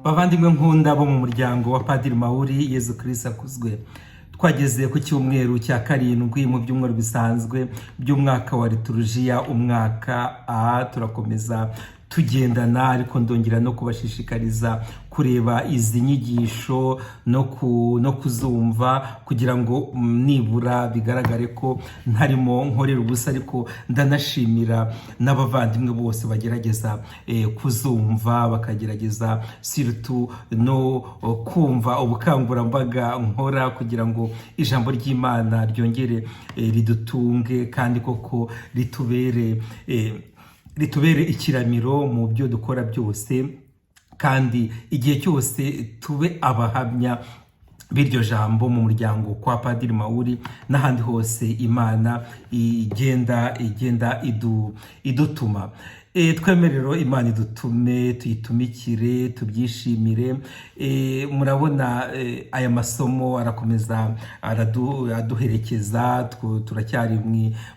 bavandimwe nkunda bo mu muryango wa Padiri Mauri Yezu Kristo akuzwe. Twageze ku cyumweru cya karindwi mu byumweru bisanzwe by'umwaka wa liturujia, umwaka A. Turakomeza tugendana, ariko ndongera no kubashishikariza kureba izi nyigisho no kuzumva, kugira ngo nibura bigaragare ko ntarimo nkorera ubusa, ariko ndanashimira n'abavandimwe bose bagerageza kuzumva, bakagerageza surtout no kumva ubukangurambaga nkora, kugira ngo ijambo ry'Imana ryongere ridutunge kandi koko ritubere ikiramiro mu byo dukora byose, kandi igihe cyose tube abahamya b'iryo jambo mu muryango kwa Padiri Mauri n'ahandi hose Imana igenda idutuma. Twemerero Imana idutume, tuyitumikire, tubyishimire. Murabona aya masomo arakomeza araduherekeza. Turacyari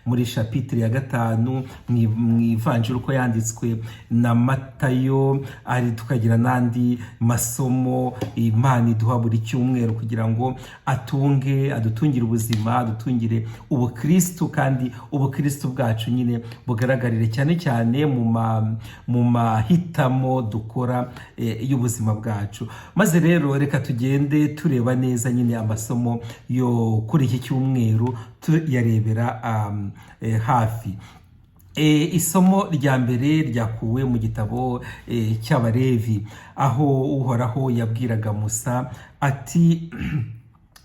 muri chapitre ya 5 mu ivanjiri uko yanditswe na Matayo, tukagira n'andi masomo Imana iduha buri cyumweru kugira ngo adutungire ubuzima, adutungire ubukristo, kandi ubukristo bwacu nyine bugaragarire cyane cyane mu mahitamo dukora y'ubuzima bwacu. Maze rero reka tugende tureba neza nyine amasomo yo kuri iki cyumweru, tuyarebera hafi. Isomo rya mbere ryakuwe mu gitabo cy'Abalevi, aho Uhoraho yabwiraga Musa ati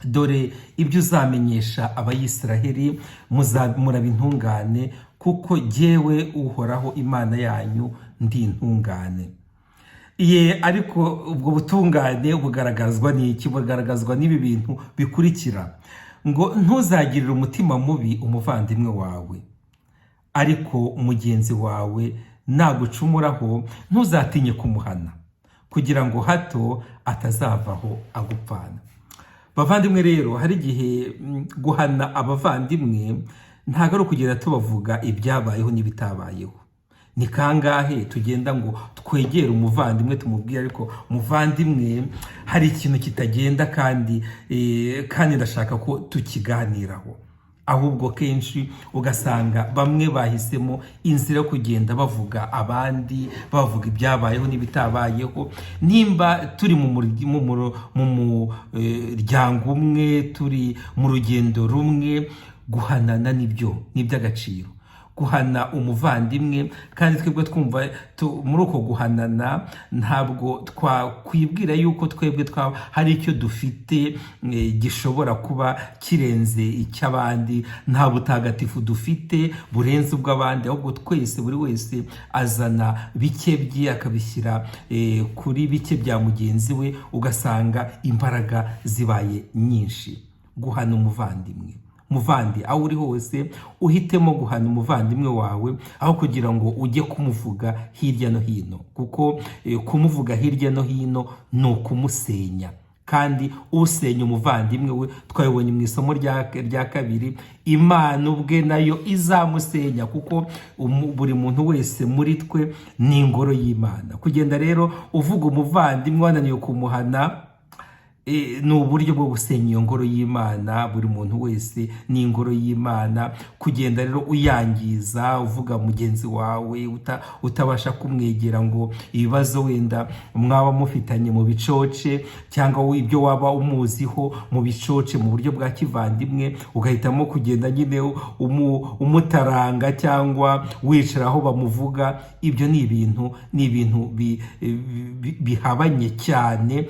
dore ibyo uzamenyesha Abayisiraheli, muraba intungane, kuko jyewe Uhoraho Imana yanyu ndi intungane. Ariko ubwo butungane bugaragazwa n'iki? Bugaragazwa n'ibi bintu bikurikira, ngo ntuzagirire umutima mubi umuvandimwe wawe, ariko mugenzi wawe nagucumuraho ntuzatinye kumuhana, kugira ngo hato atazavaho agupfana. Bavandimwe rero, hari igihe guhana abavandimwe ntago ari ukugenda tubavuga ibyabayeho n'ibitabayeho. Ni kangahe tugenda ngo twegere umuvandimwe tumubwire, ariko muvandimwe hari ikintu kitagenda kandi ndashaka ko tukiganiraho. Ahubwo kenshi ugasanga bamwe bahisemo inzira yo kugenda bavuga abandi, bavuga ibyabayeho n'ibitabayeho. Nimba turi mu muryango umwe, turi mu rugendo rumwe, guhanana nibyo ni iby'agaciro. Guhana umuvandimwe, kandi twebwe twumva muri uko guhanana ntabwo twakwibwira yuko twebwe hari icyo dufite gishobora kuba kirenze icy'abandi. Nta butagatifu dufite burenze ubw'abandi, ahubwo twese, buri wese azana bike bye akabishyira kuri bike bya mugenzi we, ugasanga imbaraga zibaye nyinshi. Guhana umuvandimwe, muvandi aho uri hose, uhitemo guhana umuvandimwe wawe aho kugira ngo ujye kumuvuga hirya no hino, kuko kumuvuga hirya no hino ni ukumusenya. Kandi usenya umuvandimwe we, twabibonye mu isomo rya kabiri, Imana ubwe nayo izamusenya, kuko buri muntu wese muri twe ni ingoro y'Imana. Kugenda rero uvuga umuvandimwe wananiwe kumuhana ni uburyo bwo gusenya iyo ngoro y'Imana. Buri muntu wese ni ingoro y'Imana. Kugenda rero uyangiza, uvuga mugenzi wawe utabasha kumwegera ngo ibibazo wenda mwaba mufitanye mu bicoce, cyangwa ibyo waba umuziho mu bicoce mu buryo bwa kivandimwe, ugahitamo kugenda nyine umutaranga cyangwa wicara aho bamuvuga. Ibyo ni ibintu bihabanye cyane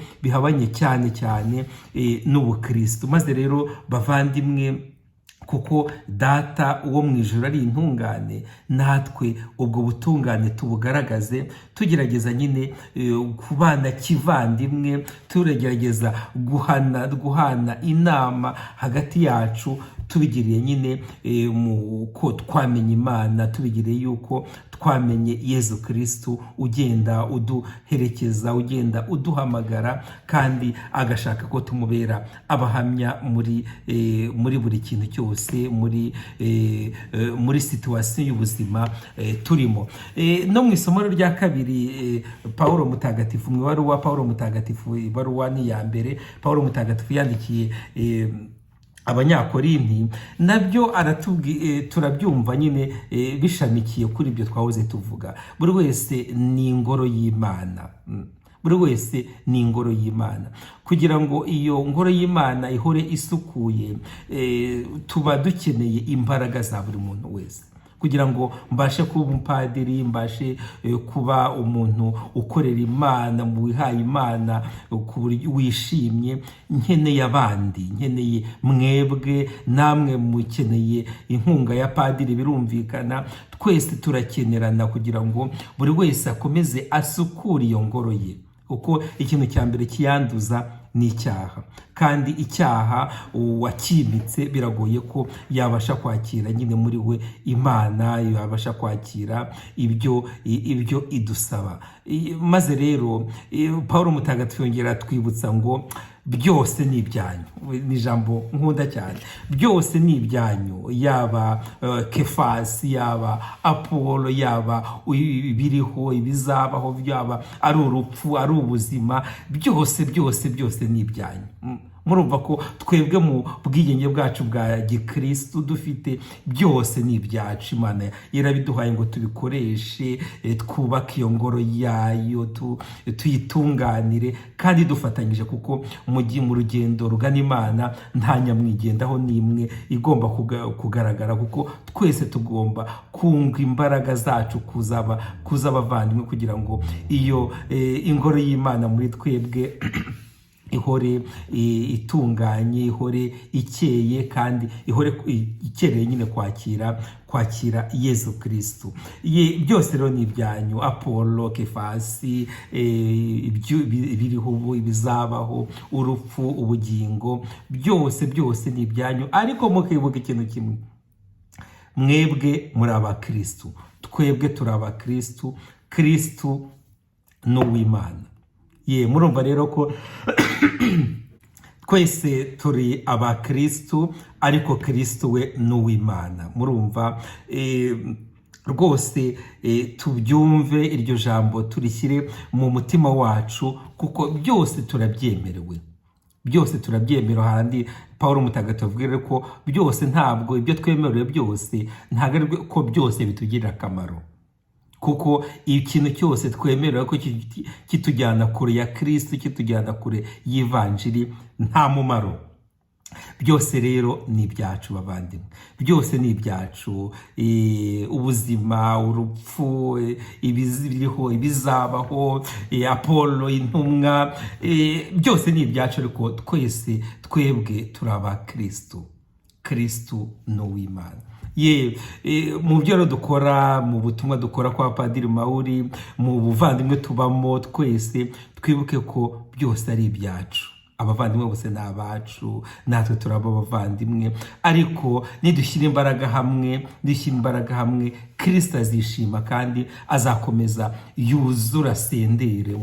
n'ubukristo. Maze rero bavandimwe, kuko Data uwo mu ijuru ari intungane, natwe ubwo butungane tubugaragaze, tugerageza nyine kubana kivandimwe, tugerageza guhana inama hagati yacu, tubigiriye nyine mu ko twamenye Imana, tubigiriye yuko twamenye Yezu Kristu ugenda uduherekeza, ugenda uduhamagara kandi agashaka ko tumubera abahamya muri buri kintu cyose, muri situwasiyo y'ubuzima turimo. No mu isomo rya kabiri Pawulo mutagatifu, mu ibaruwa Pawulo mutagatifu, ibaruwa ni ya mbere Pawulo mutagatifu yandikiye Abanyakorinti, nabyo turabyumva nyine bishamikiye kuri ibyo twahoze tuvuga. Buri wese ni ingoro y'Imana, buri wese ni ingoro y'Imana. Kugira ngo iyo ngoro y'Imana ihore isukuye, tuba dukeneye imbaraga za buri muntu wese. Kugira ngo mbashe kuba umupadiri, mbashe kuba umuntu ukorera Imana, mu wihaye Imana ku buryo wishimye, nkeneye abandi, nkeneye mwebwe, namwe mukeneye inkunga ya padiri, birumvikana. Twese turakenerana kugira ngo buri wese akomeze asukure iyo ngoro ye, kuko ikintu cya mbere kiyanduza ni icyaha, kandi icyaha uwakimitse biragoye ko yabasha kwakira nyine muri we Imana, yabasha kwakira ibyo idusaba. Maze rero Pawulo mutagatifu yongera twibutsa ngo byose ni ibyanyu. Ni ijambo nkunda cyane. Byose ni ibyanyu, yaba Kefasi, yaba Apolo, yaba ibiriho, ibizabaho, byaba ari urupfu, ari ubuzima, byose ni ibyanyu. Murumva ko twebwe mu bwigenge bwacu bwa gikristo dufite byose ni ibyacu. Imana yarabiduhaye ngo tubikoreshe, twubake iyo ngoro yayo, tuyitunganire kandi dufatanyije, kuko mu rugendo rugana Imana nta nyamwigendaho n'imwe igomba kugaragara, kuko twese tugomba kunga imbaraga zacu kuza abavandimwe, kugira ngo iyo ingoro y'Imana muri twebwe ihore itunganye, ihore ikeye, kandi ihore ikereye nyine kwakira Yezu Kristu. Byose rero ni ibyanyu. Apolo, Kefasi, ibiriho ubu, ibizabaho, urupfu, ubugingo, byose ni ibyanyu. Ariko mukibuka ikintu kimwe: mwebwe muri abakristu, twebwe turi abakristu, Kristu ni uw'Imana. Murumva rero ko twese turi abakristu, ariko Kristu we ni uw'Imana. Murumva rwose tubyumve iryo jambo, turishyire mu mutima wacu, kuko byose turabyemerewe. Byose turabyemerewe. Handi Pawulo mutagatifu avuga ko byose, ntabwo ibyo twemerewe byose, ntabwo ari ko byose bitugirira akamaro, kuko ikintu cyose twemerewe ko kitujyana kure ya Kristo, kitujyana kure y'ivanjiri, nta mumaro. Byose rero ni ibyacu bavandimwe, byose ni ibyacu. Ubuzima, urupfu, ibiriho, ibizabaho, Apolo, intumwa, byose ni ibyacu, ariko twebwe turi abakristo. Kristu ni uw'Imana. Mu byo dukora, mu butumwa dukora kwa Padiri Mauri, mu buvandimwe tubamo, twese twibuke ko byose ari ibyacu. Abavandimwe bose ni abacu, natwe turaba abavandimwe. Ariko nidushyira imbaraga hamwe, Kristo azishima kandi azakomeza yuzura sendere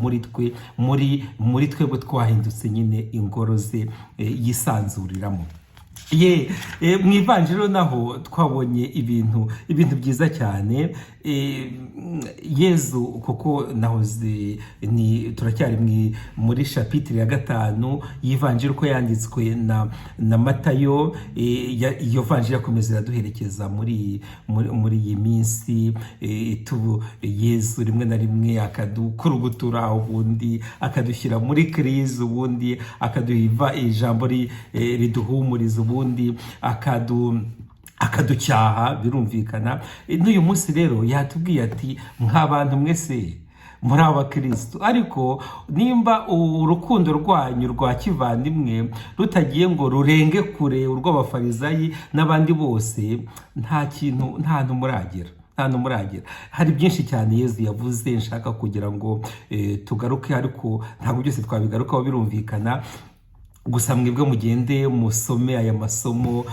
muri twebwe twahindutse nyine ingoro ze yisanzuriramo. Mu ivanjiri naho twabonye ibintu byiza cyane. Yezu, kuko nahoze turacyari muri shapitire ya 5 y'ivanjiri uko yanditswe na Matayo. Iyo vanjiri yakomeza iraduherekeza muri iyi minsi. Yezu rimwe na rimwe akadukurugutura, ubundi akadushyira muri krizi, ubundi akaduha ijambo riduhumuriza, ubundi akaducyaha, birumvikana. N'uyu munsi rero yatubwiye ati: mw'abantu mwese muri abakristo, ariko nimba urukundo rwanyu rwa kivandimwe rutagiye ngo rurenge kure urw'abafarizayi n'abandi bose, nta hantu muragera. Hari byinshi cyane Yezu yavuze nshaka kugira ngo tugaruke, ariko ntabwo byose twabigarukaho, birumvikana. gusa mwebwe mugende musome aya masomo,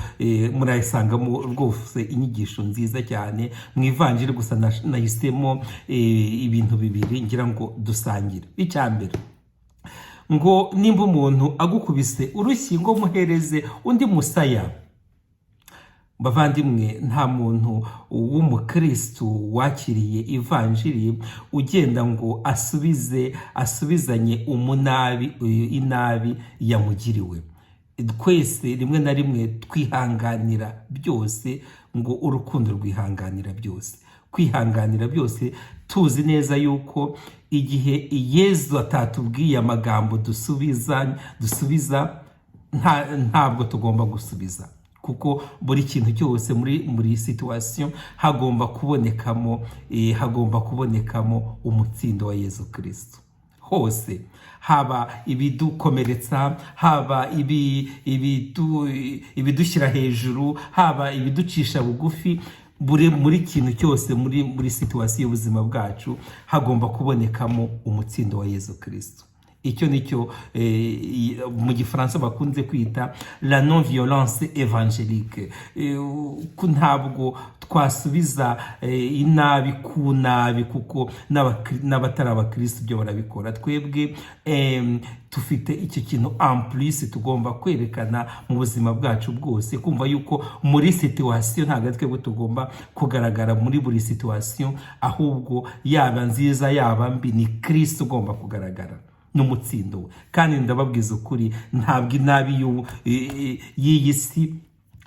murayisangamo rwose inyigisho nziza cyane mu ivanjiri. Gusa nahisemo ibintu bibiri ngira ngo dusangire. Icyambere ngo nimba umuntu agukubise urushyi ngo muhereze undi musaya. Bavandimwe, nta muntu w'umukristo wakiriye ivanjiri ugenda ngo asubizanye inabi yamugiriwe. Twese rimwe na rimwe twihanganira byose, ngo urukundo rwihanganira byose. Kwihanganira byose tuzi neza yuko igihe Yezu atatubwiye amagambo dusubiza ntabwo tugomba gusubiza, kuko buri kintu cyose muri situation hagomba kubonekamo umutsindo wa Yezu Kristo. Hose haba ibidukomeretsa, haba ibidushyira hejuru, haba ibiducisha bugufi, muri kintu cyose muri situation y'ubuzima bwacu hagomba kubonekamo umutsindo wa Yezu Kristo. Icyo nicyo mu gifaransa bakunze kwita la non violence évangélique. Ntabwo twasubiza inabi ku nabi, kuko n'abatari abakristo byo barabikora. Twebwe tufite icyo kintu en plus tugomba kwerekana mu buzima bwacu bwose, kumva yuko muri situation ntabwo twebwe tugomba kugaragara muri buri situation, ahubwo yaba nziza yaba mbi ni Kristo ugomba kugaragara n'umutsindo we. Kandi ndababwiza ukuri, ntabwo inabi y'iyi si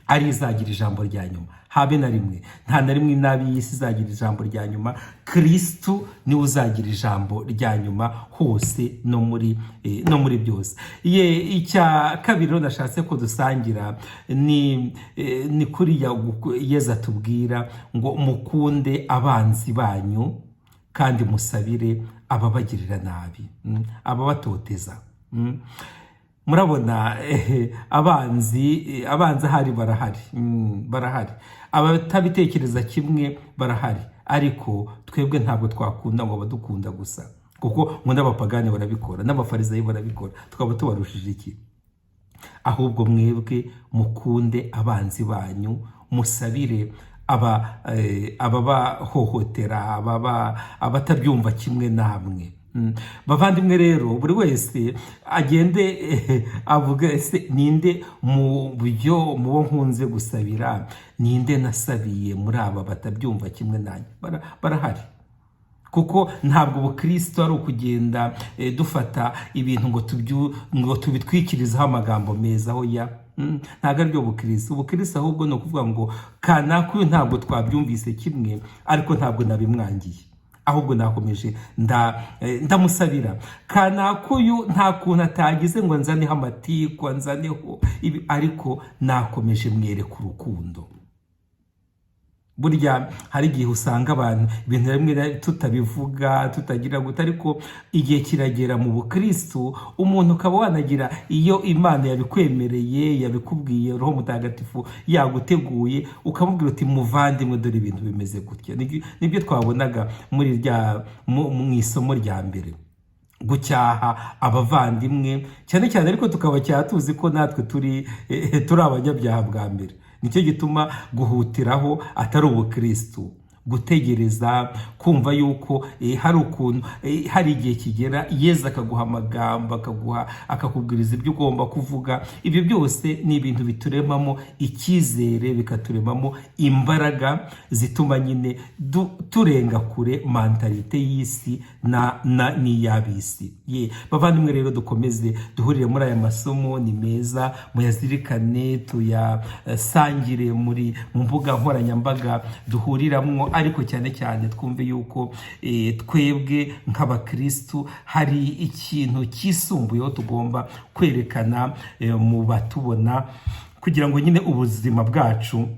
ari izagira ijambo rya nyuma, habe na rimwe. Nta na rimwe inabi y'isi izagira ijambo rya nyuma. Kristo niwe uzagira ijambo rya nyuma hose no muri byose. Icya kabiri rero nashatse ko dusangira ni kuriya Yezu atubwira ngo mukunde abanzi banyu kandi musabire ababagirira nabi, ababatoteza. Murabona abanzi ahari barahari, abatabitekereza kimwe barahari, ariko twebwe ntabwo twakunda ngo badukunda gusa, kuko ngo n'abapagani barabikora, n'abafarisayo barabikora. Twaba tubarushije iki? Ahubwo mwebwe mukunde abanzi banyu, musabire ababahohotera, abatabyumva kimwe namwe. Bavandimwe rero, buri wese agende avuga, ese ninde mu bo nkunze gusabira, ninde nasabiye muri aba batabyumva kimwe nanjye? Barahari. Kuko ntabwo ubukristo ari ukugenda dufata ibintu ngo tubitwikirizeho amagambo meza, aho ntabwo ari byo bukristo. Ubukristo ahubwo ni ukuvuga ngo kanaka uyu ntabwo twabyumvise kimwe, ariko ntabwo nabimwangiye, ahubwo nakomeje ndamusabira. Kanaka uyu nta kuntu atagize ngo nzaneho amatiku, nzaneho ibi, ariko nakomeje mwereka urukundo. Burya hari igihe usanga abantu ibintu rimwe tutabivuga, tutagira gute, ariko igihe kiragera mu bukristo umuntu ukaba wanagira, iyo Imana yabikwemereye, yabikubwiye, Roho Mutagatifu yaguteguye, ukamubwira uti muvandimwe, dore ibintu bimeze gutya. Nibyo twabonaga mu isomo rya mbere, gucyaha abavandimwe cyane cyane, ariko tukabacyaha tuzi ko natwe turi abanyabyaha bwa mbere. Nicyo gituma guhutiraho atari ubukristo. Gutegereza, kumva yuko hari ukuntu hari igihe kigera Yezu akaguha amagambo, akakubwiriza ibyo ugomba kuvuga. Ibyo byose ni ibintu bituremamo icyizere, bikaturemamo imbaraga zituma nyine turenga kure mentalite y'isi n'iy'ab'isi. Bavandimwe rero, dukomeze duhurire muri aya masomo, ni meza, muyazirikane, tuyasangire mu mbuga nkoranyambaga duhuriramo, ariko cyane cyane twumve yuko twebwe nk'abakristo hari ikintu cyisumbuyeho tugomba kwerekana mu batubona, kugira ngo nyine ubuzima bwacu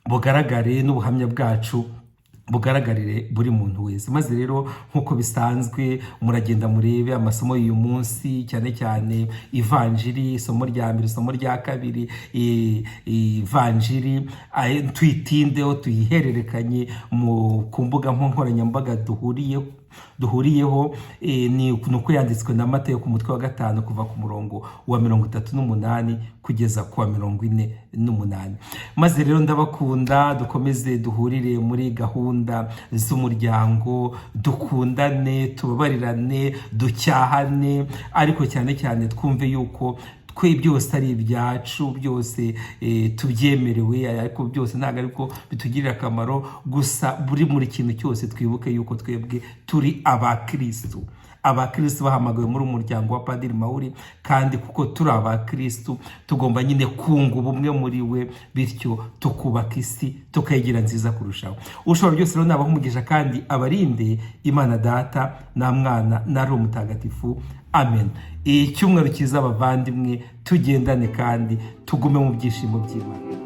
bugaragare, n'ubuhamya bwacu bugaragarire buri muntu wese. Maze rero nk'uko bisanzwe muragenda murebe amasomo y'uyu munsi, cyane cyane ivanjiri, isomo rya mbere, isomo rya kabiri, ivanjiri twitindeho, tuyihererekanye ku mbuga nkoranyambaga duhuriyeho. duhuriyeho ni uko yanditswe na Matayo ku mutwe wa 5 kuva ku murongo wa 38 kugeza ku wa 48. Maze rero ndabakunda, dukomeze duhurire muri gahunda z'umuryango, dukundane, tubabarirane, ducyahane, ariko cyane cyane twumve yuko twe byose ari ibyacu, byose tubyemerewe, ariko byose ntabwo ariko bitugirira akamaro. Gusa buri muri kintu cyose twibuke yuko twebwe turi abakristo. Abakristo bahamagawe muri umuryango wa Padiri Mauri, kandi kuko turi abakristo tugomba nyine kunga ubumwe muri we, bityo tukubaka isi tukayigira nziza kurushaho. Ushobora byose rero nabaho umugisha kandi abarinde Imana Data na Mwana na Roho Mutagatifu. Amen. Icyumweru cyiza abavandimwe, tugendane kandi tugume mu byishimo by'Imana.